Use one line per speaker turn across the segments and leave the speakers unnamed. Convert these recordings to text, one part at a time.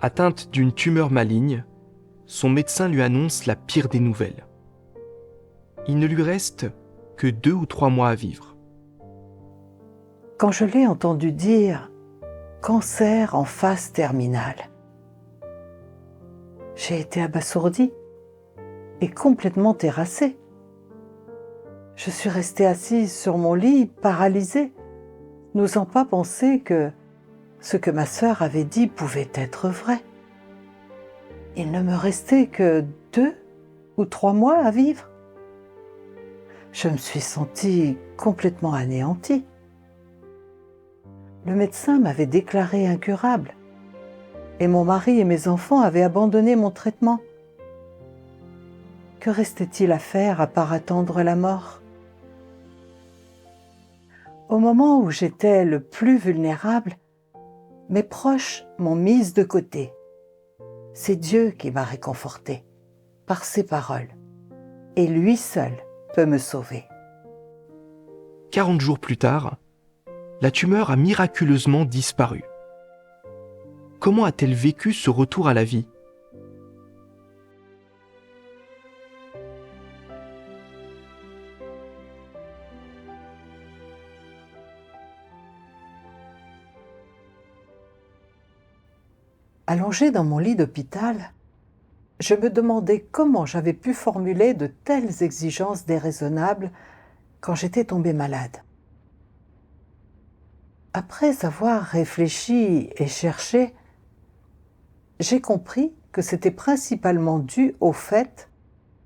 Atteinte d'une tumeur maligne, son médecin lui annonce la pire des nouvelles. Il ne lui reste que 2 ou 3 mois à vivre.
Quand je l'ai entendu dire « cancer en phase terminale », j'ai été abasourdie et complètement terrassée. Je suis restée assise sur mon lit, paralysée, n'osant pas penser que ce que ma sœur avait dit pouvait être vrai. Il ne me restait que 2 ou 3 mois à vivre. Je me suis sentie complètement anéantie. Le médecin m'avait déclarée incurable et mon mari et mes enfants avaient abandonné mon traitement. Que restait-il à faire à part attendre la mort? Au moment où j'étais le plus vulnérable, mes proches m'ont mise de côté. C'est Dieu qui m'a réconfortée par ses paroles, et lui seul peut me sauver.
40 jours plus tard, la tumeur a miraculeusement disparu. Comment a-t-elle vécu ce retour à la vie ?
Allongée dans mon lit d'hôpital, je me demandais comment j'avais pu formuler de telles exigences déraisonnables quand j'étais tombée malade. Après avoir réfléchi et cherché, j'ai compris que c'était principalement dû au fait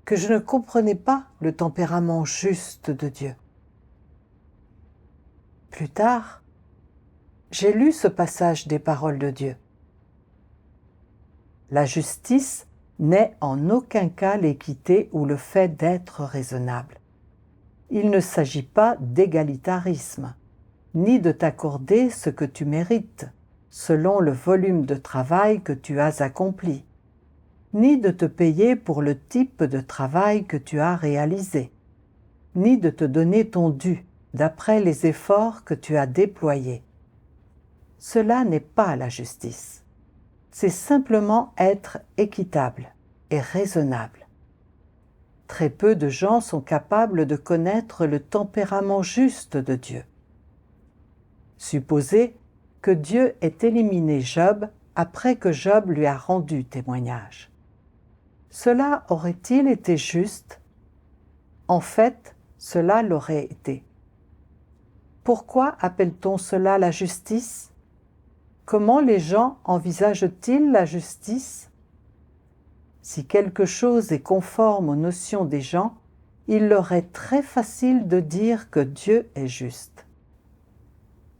que je ne comprenais pas le tempérament juste de Dieu. Plus tard, j'ai lu ce passage des paroles de Dieu. La justice n'est en aucun cas l'équité ou le fait d'être raisonnable. Il ne s'agit pas d'égalitarisme, ni de t'accorder ce que tu mérites, selon le volume de travail que tu as accompli, ni de te payer pour le type de travail que tu as réalisé, ni de te donner ton dû d'après les efforts que tu as déployés. Cela n'est pas la justice. C'est simplement être équitable et raisonnable. Très peu de gens sont capables de connaître le tempérament juste de Dieu. Supposez que Dieu ait éliminé Job après que Job lui a rendu témoignage. Cela aurait-il été juste? En fait, cela l'aurait été. Pourquoi appelle-t-on cela la justice? Comment les gens envisagent-ils la justice? Si quelque chose est conforme aux notions des gens, il leur est très facile de dire que Dieu est juste.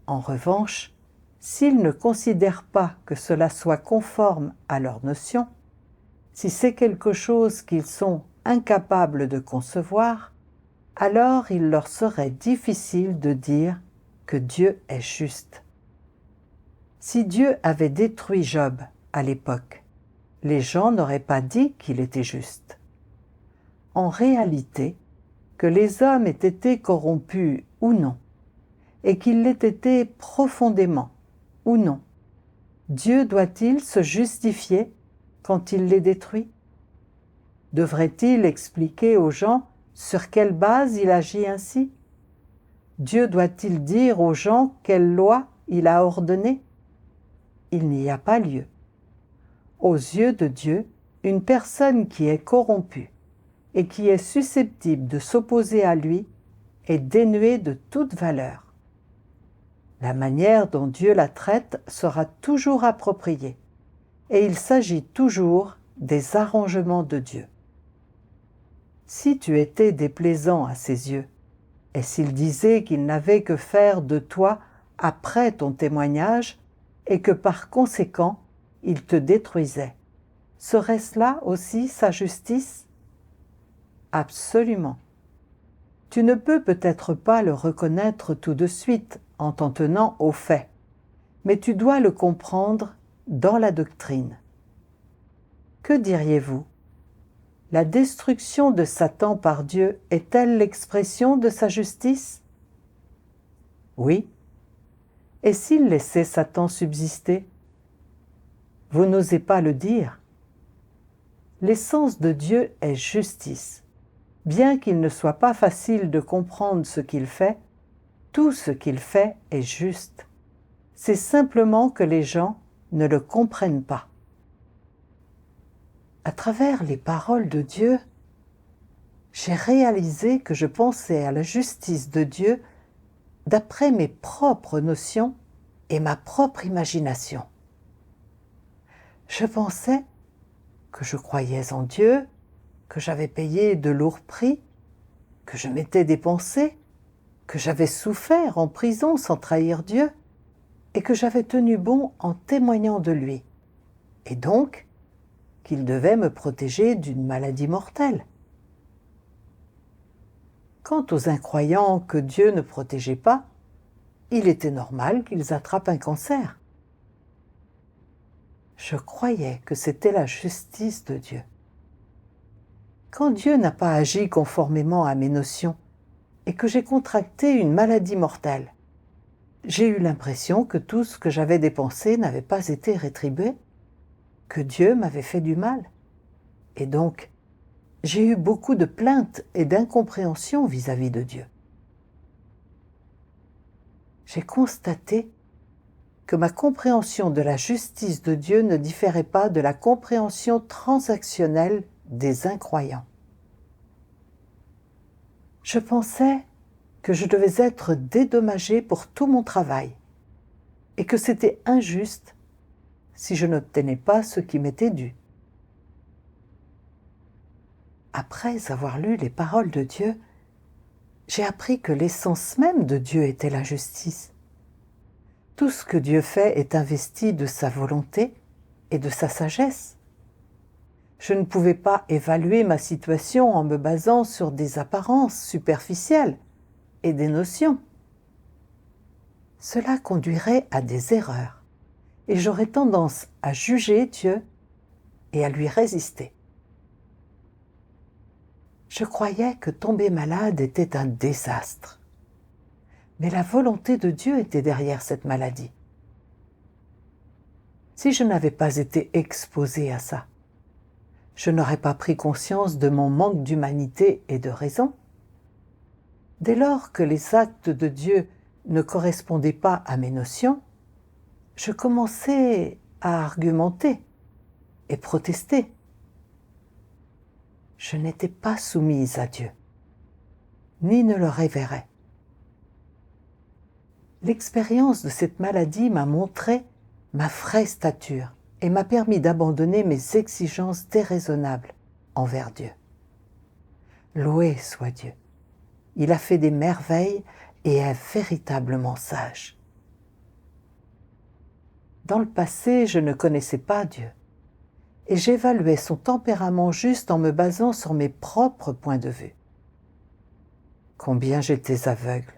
En revanche, s'ils ne considèrent pas que cela soit conforme à leurs notions, si c'est quelque chose qu'ils sont incapables de concevoir, alors il leur serait difficile de dire que Dieu est juste. Si Dieu avait détruit Job à l'époque, les gens n'auraient pas dit qu'il était juste. En réalité, que les hommes aient été corrompus ou non, et qu'ils l'aient été profondément ou non, Dieu doit-il se justifier quand il les détruit? Devrait-il expliquer aux gens sur quelle base il agit ainsi? Dieu doit-il dire aux gens quelle loi il a ordonnée? Il n'y a pas lieu. Aux yeux de Dieu, une personne qui est corrompue et qui est susceptible de s'opposer à lui est dénuée de toute valeur. La manière dont Dieu la traite sera toujours appropriée, et il s'agit toujours des arrangements de Dieu. Si tu étais déplaisant à ses yeux, et s'il disait qu'il n'avait que faire de toi après ton témoignage, et que par conséquent, il te détruisait, serait-ce là aussi sa justice? Absolument. Tu ne peux peut-être pas le reconnaître tout de suite en t'en tenant aux faits, mais tu dois le comprendre dans la doctrine. Que diriez-vous? La destruction de Satan par Dieu est-elle l'expression de sa justice? Oui. Et s'il laissait Satan subsister? Vous n'osez pas le dire. L'essence de Dieu est justice. Bien qu'il ne soit pas facile de comprendre ce qu'il fait, tout ce qu'il fait est juste. C'est simplement que les gens ne le comprennent pas. À travers les paroles de Dieu, j'ai réalisé que je pensais à la justice de Dieu d'après mes propres notions et ma propre imagination. Je pensais que je croyais en Dieu, que j'avais payé de lourds prix, que je m'étais dépensé, que j'avais souffert en prison sans trahir Dieu, et que j'avais tenu bon en témoignant de lui, et donc qu'il devait me protéger d'une maladie mortelle. Quant aux incroyants que Dieu ne protégeait pas, il était normal qu'ils attrapent un cancer. Je croyais que c'était la justice de Dieu. Quand Dieu n'a pas agi conformément à mes notions et que j'ai contracté une maladie mortelle, j'ai eu l'impression que tout ce que j'avais dépensé n'avait pas été rétribué, que Dieu m'avait fait du mal. Et donc, j'ai eu beaucoup de plaintes et d'incompréhension vis-à-vis de Dieu. J'ai constaté que ma compréhension de la justice de Dieu ne différait pas de la compréhension transactionnelle des incroyants. Je pensais que je devais être dédommagé pour tout mon travail et que c'était injuste si je n'obtenais pas ce qui m'était dû. Après avoir lu les paroles de Dieu, j'ai appris que l'essence même de Dieu était la justice. Tout ce que Dieu fait est investi de sa volonté et de sa sagesse. Je ne pouvais pas évaluer ma situation en me basant sur des apparences superficielles et des notions. Cela conduirait à des erreurs et j'aurais tendance à juger Dieu et à lui résister. Je croyais que tomber malade était un désastre. Mais la volonté de Dieu était derrière cette maladie. Si je n'avais pas été exposée à ça, je n'aurais pas pris conscience de mon manque d'humanité et de raison. Dès lors que les actes de Dieu ne correspondaient pas à mes notions, je commençais à argumenter et protester. Je n'étais pas soumise à Dieu, ni ne le révérais. L'expérience de cette maladie m'a montré ma vraie stature et m'a permis d'abandonner mes exigences déraisonnables envers Dieu. Loué soit Dieu. Il a fait des merveilles et est véritablement sage. Dans le passé, je ne connaissais pas Dieu et j'évaluais son tempérament juste en me basant sur mes propres points de vue. Combien j'étais aveugle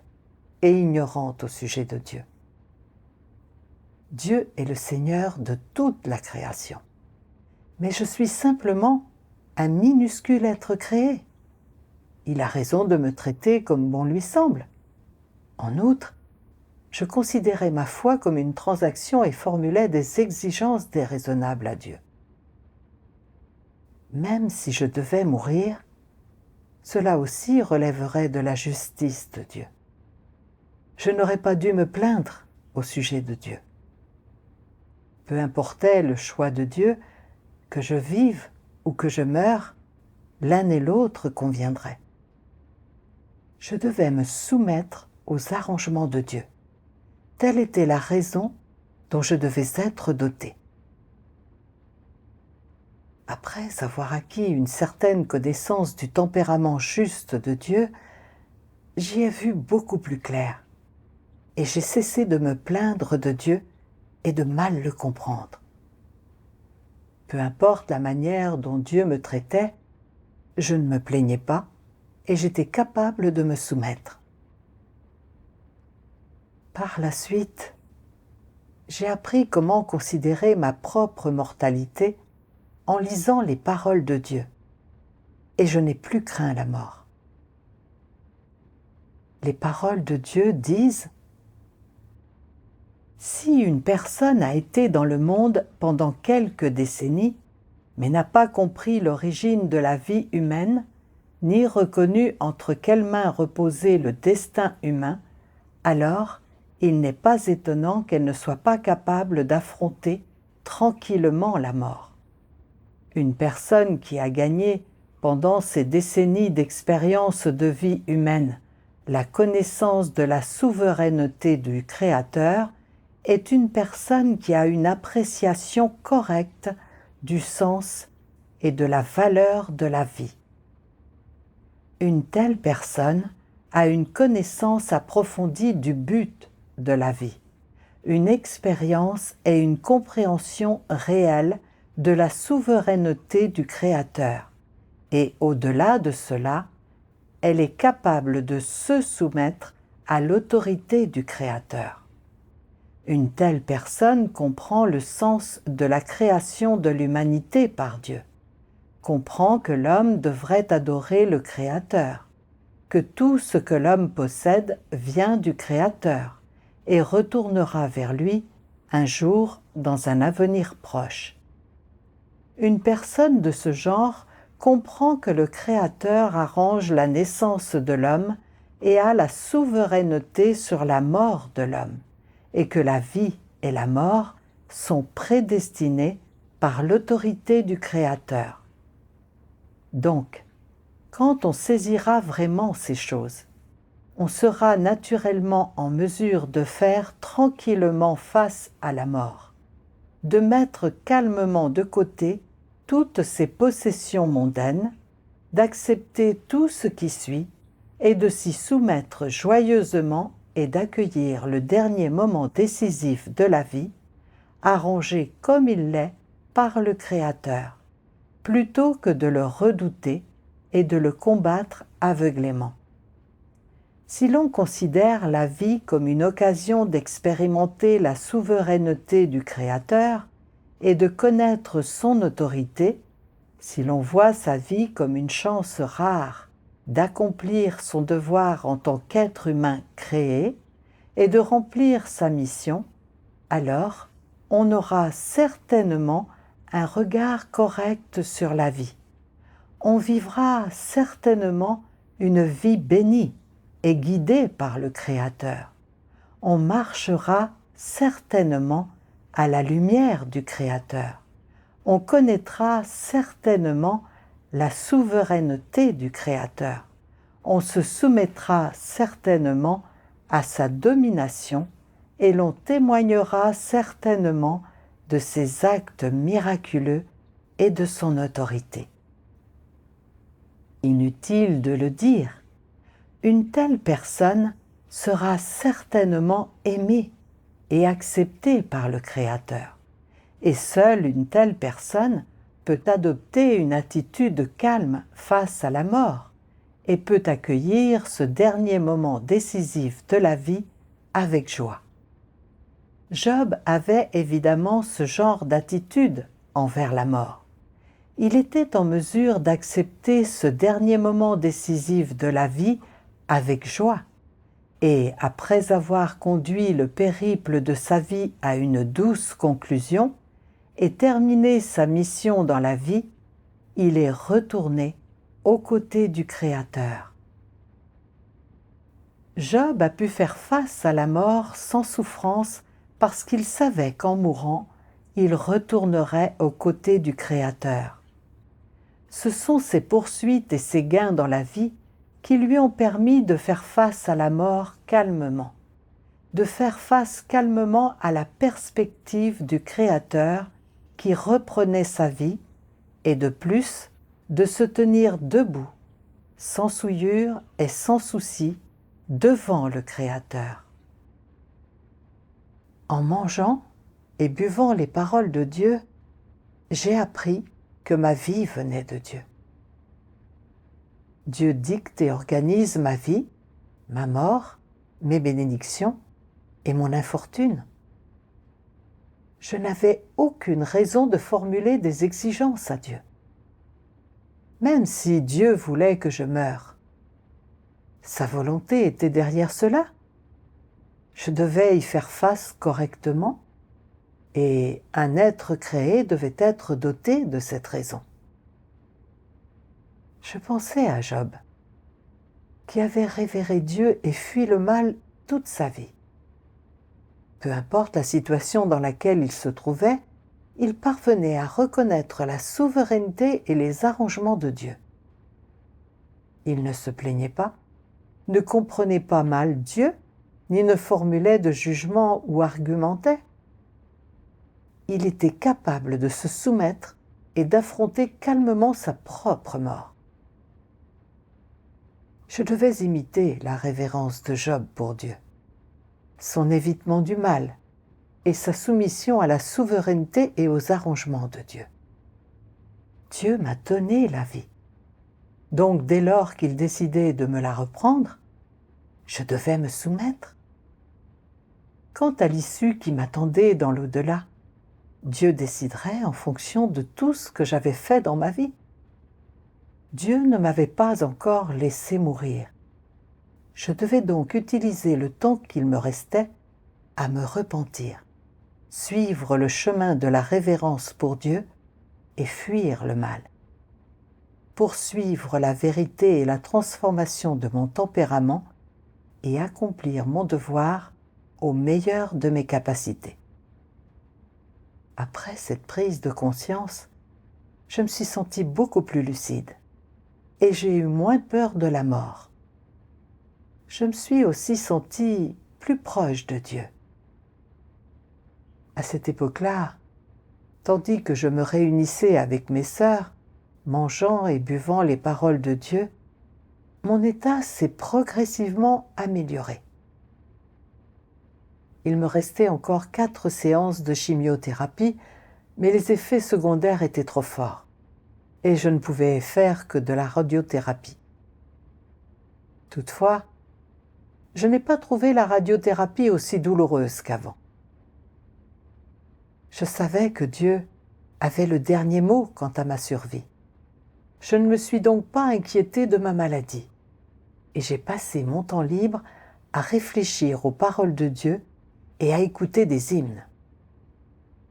et ignorante au sujet de Dieu. Dieu est le Seigneur de toute la création. Mais je suis simplement un minuscule être créé. Il a raison de me traiter comme bon lui semble. En outre, je considérais ma foi comme une transaction et formulais des exigences déraisonnables à Dieu. Même si je devais mourir, cela aussi relèverait de la justice de Dieu. Je n'aurais pas dû me plaindre au sujet de Dieu. Peu importait le choix de Dieu, que je vive ou que je meure, l'un et l'autre conviendrait. Je devais me soumettre aux arrangements de Dieu. Telle était la raison dont je devais être doté. Après avoir acquis une certaine connaissance du tempérament juste de Dieu, j'y ai vu beaucoup plus clair et j'ai cessé de me plaindre de Dieu et de mal le comprendre. Peu importe la manière dont Dieu me traitait, je ne me plaignais pas et j'étais capable de me soumettre. Par la suite, j'ai appris comment considérer ma propre mortalité en lisant les paroles de Dieu, et je n'ai plus craint la mort. Les paroles de Dieu disent « Si une personne a été dans le monde pendant quelques décennies, mais n'a pas compris l'origine de la vie humaine, ni reconnu entre quelles mains reposait le destin humain, alors il n'est pas étonnant qu'elle ne soit pas capable d'affronter tranquillement la mort. Une personne qui a gagné, pendant ces décennies d'expérience de vie humaine, la connaissance de la souveraineté du Créateur, est une personne qui a une appréciation correcte du sens et de la valeur de la vie. Une telle personne a une connaissance approfondie du but de la vie, une expérience et une compréhension réelle de la souveraineté du Créateur, et au-delà de cela, elle est capable de se soumettre à l'autorité du Créateur. Une telle personne comprend le sens de la création de l'humanité par Dieu, comprend que l'homme devrait adorer le Créateur, que tout ce que l'homme possède vient du Créateur et retournera vers lui un jour dans un avenir proche. Une personne de ce genre comprend que le Créateur arrange la naissance de l'homme et a la souveraineté sur la mort de l'homme, et que la vie et la mort sont prédestinées par l'autorité du Créateur. Donc, quand on saisira vraiment ces choses, on sera naturellement en mesure de faire tranquillement face à la mort, de mettre calmement de côté toutes ses possessions mondaines, d'accepter tout ce qui suit et de s'y soumettre joyeusement et d'accueillir le dernier moment décisif de la vie, arrangé comme il l'est par le Créateur, plutôt que de le redouter et de le combattre aveuglément. Si l'on considère la vie comme une occasion d'expérimenter la souveraineté du Créateur et de connaître son autorité, si l'on voit sa vie comme une chance rare d'accomplir son devoir en tant qu'être humain créé et de remplir sa mission, alors on aura certainement un regard correct sur la vie. On vivra certainement une vie bénie et guidée par le Créateur. On marchera certainement à la lumière du Créateur. On connaîtra certainement la souveraineté du Créateur. On se soumettra certainement à sa domination et l'on témoignera certainement de ses actes miraculeux et de son autorité. Inutile de le dire, une telle personne sera certainement aimée et acceptée par le Créateur. Et seule une telle personne peut adopter une attitude calme face à la mort et peut accueillir ce dernier moment décisif de la vie avec joie. Job avait évidemment ce genre d'attitude envers la mort. Il était en mesure d'accepter ce dernier moment décisif de la vie avec joie. Et après avoir conduit le périple de sa vie à une douce conclusion et terminé sa mission dans la vie, il est retourné aux côtés du Créateur. Job a pu faire face à la mort sans souffrance parce qu'il savait qu'en mourant, il retournerait aux côtés du Créateur. Ce sont ses poursuites et ses gains dans la vie qui lui ont permis de faire face à la mort calmement, de faire face calmement à la perspective du Créateur qui reprenait sa vie et de plus, de se tenir debout, sans souillure et sans souci, devant le Créateur. En mangeant et buvant les paroles de Dieu, j'ai appris que ma vie venait de Dieu. Dieu dicte et organise ma vie, ma mort, mes bénédictions et mon infortune. Je n'avais aucune raison de formuler des exigences à Dieu. Même si Dieu voulait que je meure, sa volonté était derrière cela. Je devais y faire face correctement et un être créé devait être doté de cette raison. Je pensais à Job, qui avait révéré Dieu et fui le mal toute sa vie. Peu importe la situation dans laquelle il se trouvait, il parvenait à reconnaître la souveraineté et les arrangements de Dieu. Il ne se plaignait pas, ne comprenait pas mal Dieu, ni ne formulait de jugement ou argumentait. Il était capable de se soumettre et d'affronter calmement sa propre mort. Je devais imiter la révérence de Job pour Dieu, son évitement du mal et sa soumission à la souveraineté et aux arrangements de Dieu. Dieu m'a donné la vie. Donc dès lors qu'il décidait de me la reprendre, je devais me soumettre. Quant à l'issue qui m'attendait dans l'au-delà, Dieu déciderait en fonction de tout ce que j'avais fait dans ma vie. Dieu ne m'avait pas encore laissé mourir. Je devais donc utiliser le temps qu'il me restait à me repentir, suivre le chemin de la révérence pour Dieu et fuir le mal. Poursuivre la vérité et la transformation de mon tempérament et accomplir mon devoir au meilleur de mes capacités. Après cette prise de conscience, je me suis sentie beaucoup plus lucide et j'ai eu moins peur de la mort. Je me suis aussi sentie plus proche de Dieu. À cette époque-là, tandis que je me réunissais avec mes sœurs, mangeant et buvant les paroles de Dieu, mon état s'est progressivement amélioré. Il me restait encore 4 séances de chimiothérapie, mais les effets secondaires étaient trop forts et je ne pouvais faire que de la radiothérapie. Toutefois, je n'ai pas trouvé la radiothérapie aussi douloureuse qu'avant. Je savais que Dieu avait le dernier mot quant à ma survie. Je ne me suis donc pas inquiétée de ma maladie et j'ai passé mon temps libre à réfléchir aux paroles de Dieu et à écouter des hymnes.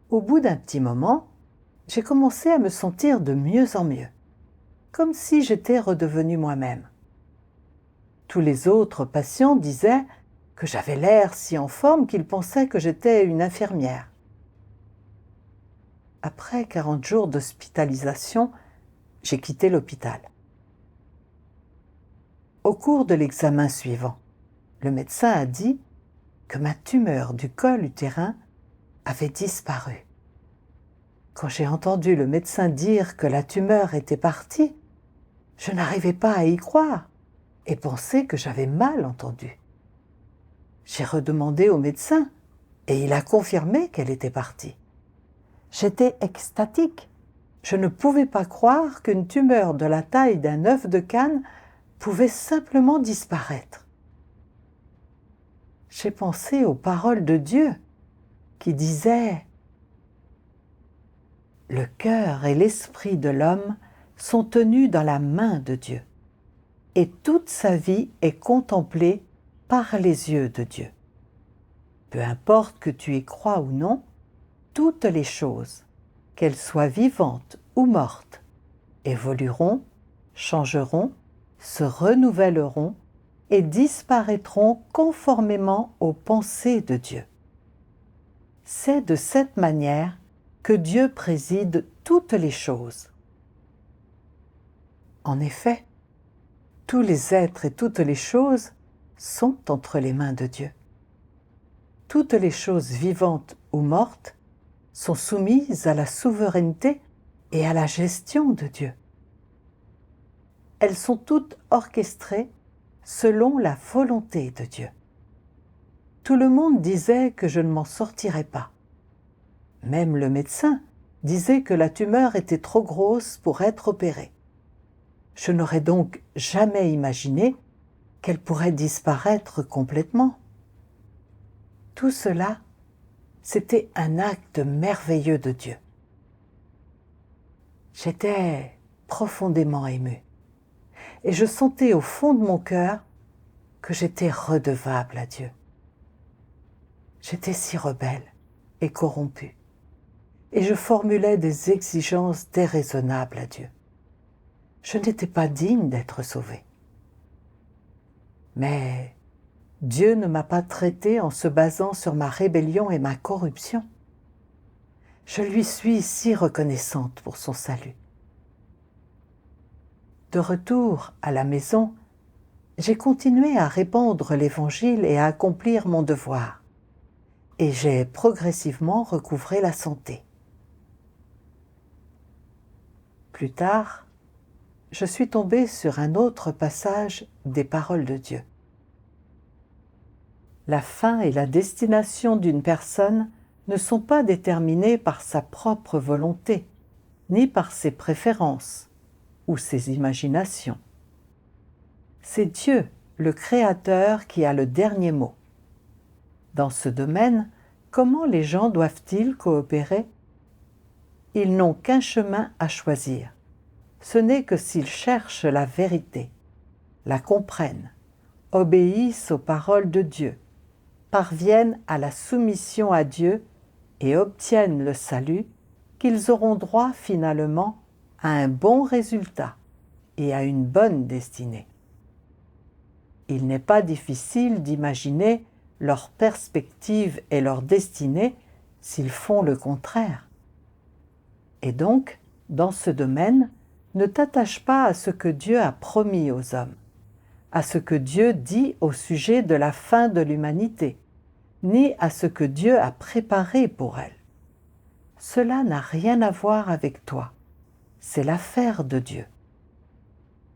Au bout d'un petit moment, j'ai commencé à me sentir de mieux en mieux, comme si j'étais redevenue moi-même. Tous les autres patients disaient que j'avais l'air si en forme qu'ils pensaient que j'étais une infirmière. Après 40 jours d'hospitalisation, j'ai quitté l'hôpital. Au cours de l'examen suivant, le médecin a dit que ma tumeur du col utérin avait disparu. Quand j'ai entendu le médecin dire que la tumeur était partie, je n'arrivais pas à y croire et pensais que j'avais mal entendu. J'ai redemandé au médecin et il a confirmé qu'elle était partie. J'étais extatique. Je ne pouvais pas croire qu'une tumeur de la taille d'un œuf de Cannes pouvait simplement disparaître. J'ai pensé aux paroles de Dieu qui disaient « Le cœur et l'esprit de l'homme sont tenus dans la main de Dieu, et toute sa vie est contemplée par les yeux de Dieu. Peu importe que tu y crois ou non, toutes les choses, qu'elles soient vivantes ou mortes, évolueront, changeront, se renouvelleront et disparaîtront conformément aux pensées de Dieu. C'est de cette manière que Dieu préside toutes les choses. En effet, tous les êtres et toutes les choses sont entre les mains de Dieu. Toutes les choses vivantes ou mortes sont soumises à la souveraineté et à la gestion de Dieu. Elles sont toutes orchestrées selon la volonté de Dieu. Tout le monde disait que je ne m'en sortirais pas. Même le médecin disait que la tumeur était trop grosse pour être opérée. Je n'aurais donc jamais imaginé qu'elle pourrait disparaître complètement. Tout cela, c'était un acte merveilleux de Dieu. J'étais profondément émue et je sentais au fond de mon cœur que j'étais redevable à Dieu. J'étais si rebelle et corrompue, et je formulais des exigences déraisonnables à Dieu. Je n'étais pas digne d'être sauvée. Mais Dieu ne m'a pas traitée en se basant sur ma rébellion et ma corruption. Je lui suis si reconnaissante pour son salut. De retour à la maison, j'ai continué à répandre l'Évangile et à accomplir mon devoir, et j'ai progressivement recouvré la santé. Plus tard, je suis tombée sur un autre passage des paroles de Dieu. La fin et la destination d'une personne ne sont pas déterminées par sa propre volonté, ni par ses préférences ou ses imaginations. C'est Dieu, le Créateur, qui a le dernier mot. Dans ce domaine, comment les gens doivent-ils coopérer? Ils n'ont qu'un chemin à choisir. Ce n'est que s'ils cherchent la vérité, la comprennent, obéissent aux paroles de Dieu, parviennent à la soumission à Dieu et obtiennent le salut, qu'ils auront droit finalement à un bon résultat et à une bonne destinée. Il n'est pas difficile d'imaginer leur perspective et leur destinée s'ils font le contraire. Et donc, dans ce domaine, ne t'attache pas à ce que Dieu a promis aux hommes, à ce que Dieu dit au sujet de la fin de l'humanité, ni à ce que Dieu a préparé pour elle. Cela n'a rien à voir avec toi. C'est l'affaire de Dieu.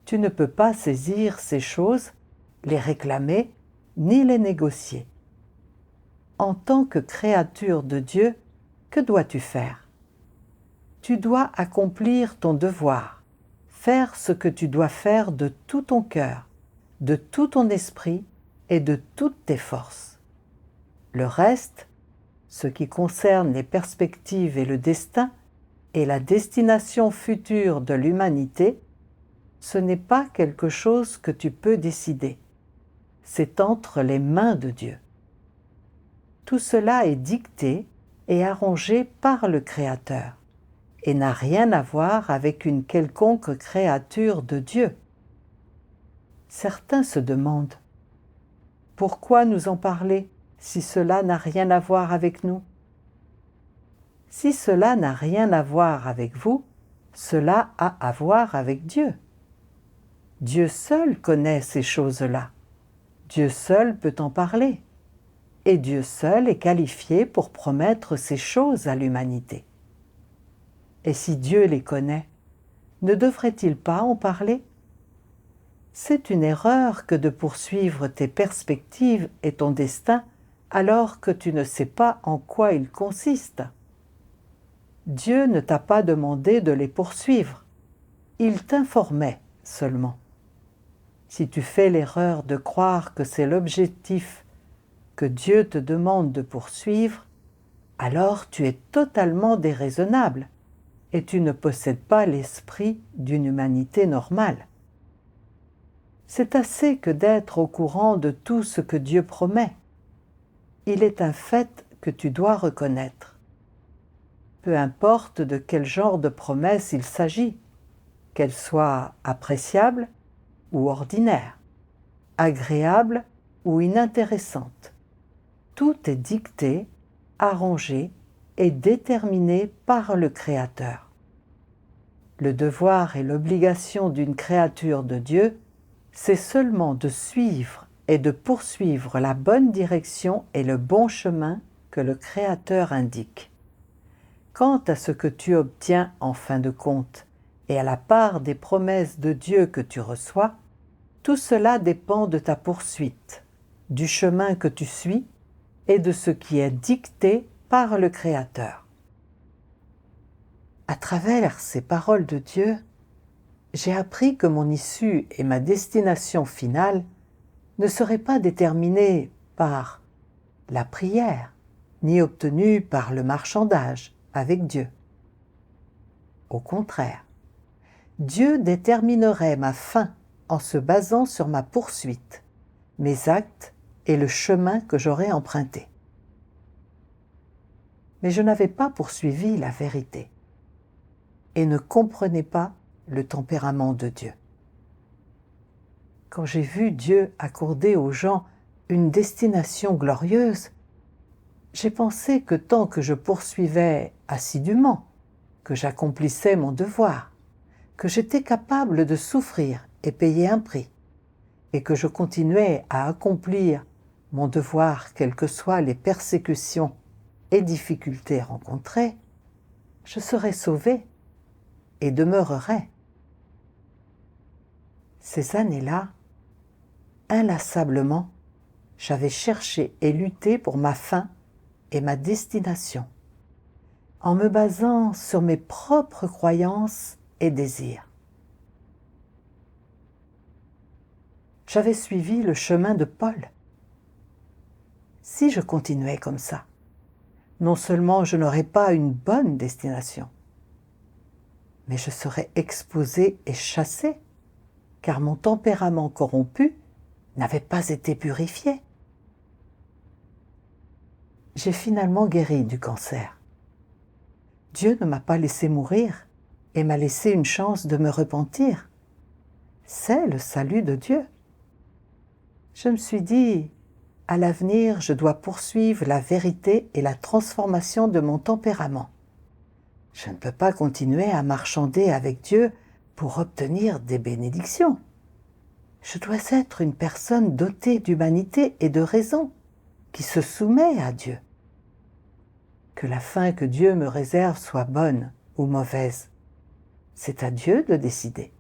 Tu ne peux pas saisir ces choses, les réclamer, ni les négocier. En tant que créature de Dieu, que dois-tu faire? Tu dois accomplir ton devoir, faire ce que tu dois faire de tout ton cœur, de tout ton esprit et de toutes tes forces. Le reste, ce qui concerne les perspectives et le destin, et la destination future de l'humanité, ce n'est pas quelque chose que tu peux décider. C'est entre les mains de Dieu. Tout cela est dicté et arrangé par le Créateur et n'a rien à voir avec une quelconque créature de Dieu. Certains se demandent « Pourquoi nous en parler si cela n'a rien à voir avec nous ?» Si cela n'a rien à voir avec vous, cela a à voir avec Dieu. Dieu seul connaît ces choses-là. Dieu seul peut en parler. Et Dieu seul est qualifié pour promettre ces choses à l'humanité. Et si Dieu les connaît, ne devrait-il pas en parler? C'est une erreur que de poursuivre tes perspectives et ton destin alors que tu ne sais pas en quoi ils consistent. Dieu ne t'a pas demandé de les poursuivre. Il t'informait seulement. Si tu fais l'erreur de croire que c'est l'objectif que Dieu te demande de poursuivre, alors tu es totalement déraisonnable et tu ne possèdes pas l'esprit d'une humanité normale. C'est assez que d'être au courant de tout ce que Dieu promet. Il est un fait que tu dois reconnaître. Peu importe de quel genre de promesse il s'agit, qu'elle soit appréciable ou ordinaire, agréable ou inintéressante. Tout est dicté, arrangé et déterminé par le Créateur. Le devoir et l'obligation d'une créature de Dieu, c'est seulement de suivre et de poursuivre la bonne direction et le bon chemin que le Créateur indique. Quant à ce que tu obtiens en fin de compte et à la part des promesses de Dieu que tu reçois, tout cela dépend de ta poursuite, du chemin que tu suis et de ce qui est dicté par le Créateur. À travers ces paroles de Dieu, j'ai appris que mon issue et ma destination finale ne seraient pas déterminées par la prière, ni obtenues par le marchandage avec Dieu. Au contraire, Dieu déterminerait ma fin en se basant sur ma poursuite, mes actes et le chemin que j'aurai emprunté. mais je n'avais pas poursuivi la vérité et ne comprenais pas le tempérament de Dieu. Quand j'ai vu Dieu accorder aux gens une destination glorieuse, j'ai pensé que tant que je poursuivais assidûment, que j'accomplissais mon devoir, que j'étais capable de souffrir et payer un prix, et que je continuais à accomplir mon devoir quelles que soient les persécutions et difficultés rencontrées, je serais sauvé et demeurerais. Ces années-là, inlassablement, j'avais cherché et lutté pour ma fin et ma destination, en me basant sur mes propres croyances et désirs. J'avais suivi le chemin de Paul. Si je continuais comme ça, non seulement je n'aurais pas une bonne destination, mais je serais exposé et chassé, car mon tempérament corrompu n'avait pas été purifié. J'ai finalement guéri du cancer. Dieu ne m'a pas laissé mourir et m'a laissé une chance de me repentir. C'est le salut de Dieu. Je me suis dit, à l'avenir, je dois poursuivre la vérité et la transformation de mon tempérament. Je ne peux pas continuer à marchander avec Dieu pour obtenir des bénédictions. Je dois être une personne dotée d'humanité et de raison, qui se soumet à Dieu. Que la fin que Dieu me réserve soit bonne ou mauvaise, c'est à Dieu de décider.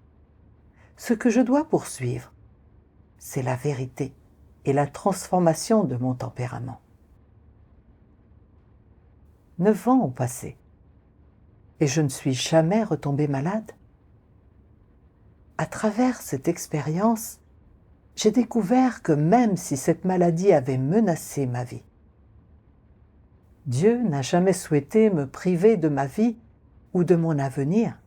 Ce que je dois poursuivre, c'est la vérité et la transformation de mon tempérament. 9 ans ont passé et je ne suis jamais retombée malade. À travers cette expérience, j'ai découvert que même si cette maladie avait menacé ma vie, Dieu n'a jamais souhaité me priver de ma vie ou de mon avenir.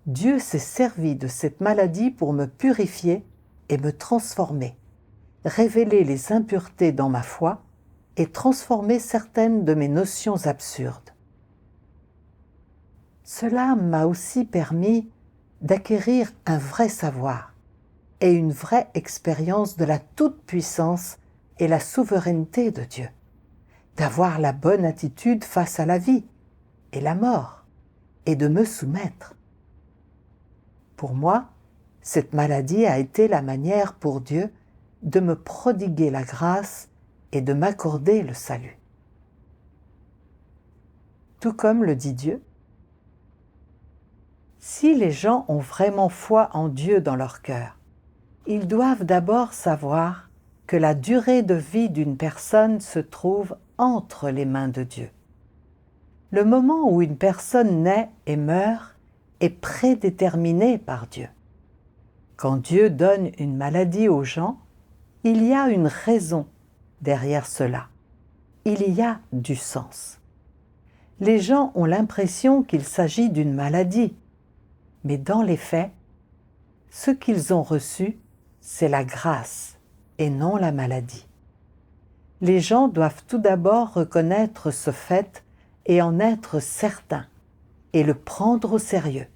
Dieu s'est servi de cette maladie pour me purifier et me transformer, révéler les impuretés dans ma foi et transformer certaines de mes notions absurdes. Cela m'a aussi permis d'acquérir un vrai savoir et une vraie expérience de la toute-puissance et la souveraineté de Dieu, d'avoir la bonne attitude face à la vie et la mort et de me soumettre. Pour moi, cette maladie a été la manière pour Dieu de me prodiguer la grâce et de m'accorder le salut. Tout comme le dit Dieu, si les gens ont vraiment foi en Dieu dans leur cœur, ils doivent d'abord savoir que la durée de vie d'une personne se trouve entre les mains de Dieu. Le moment où une personne naît et meurt est prédéterminé par Dieu. Quand Dieu donne une maladie aux gens, il y a une raison derrière cela. Il y a du sens. Les gens ont l'impression qu'il s'agit d'une maladie, mais dans les faits, ce qu'ils ont reçu, c'est la grâce et non la maladie. Les gens doivent tout d'abord reconnaître ce fait et en être certains, et le prendre au sérieux.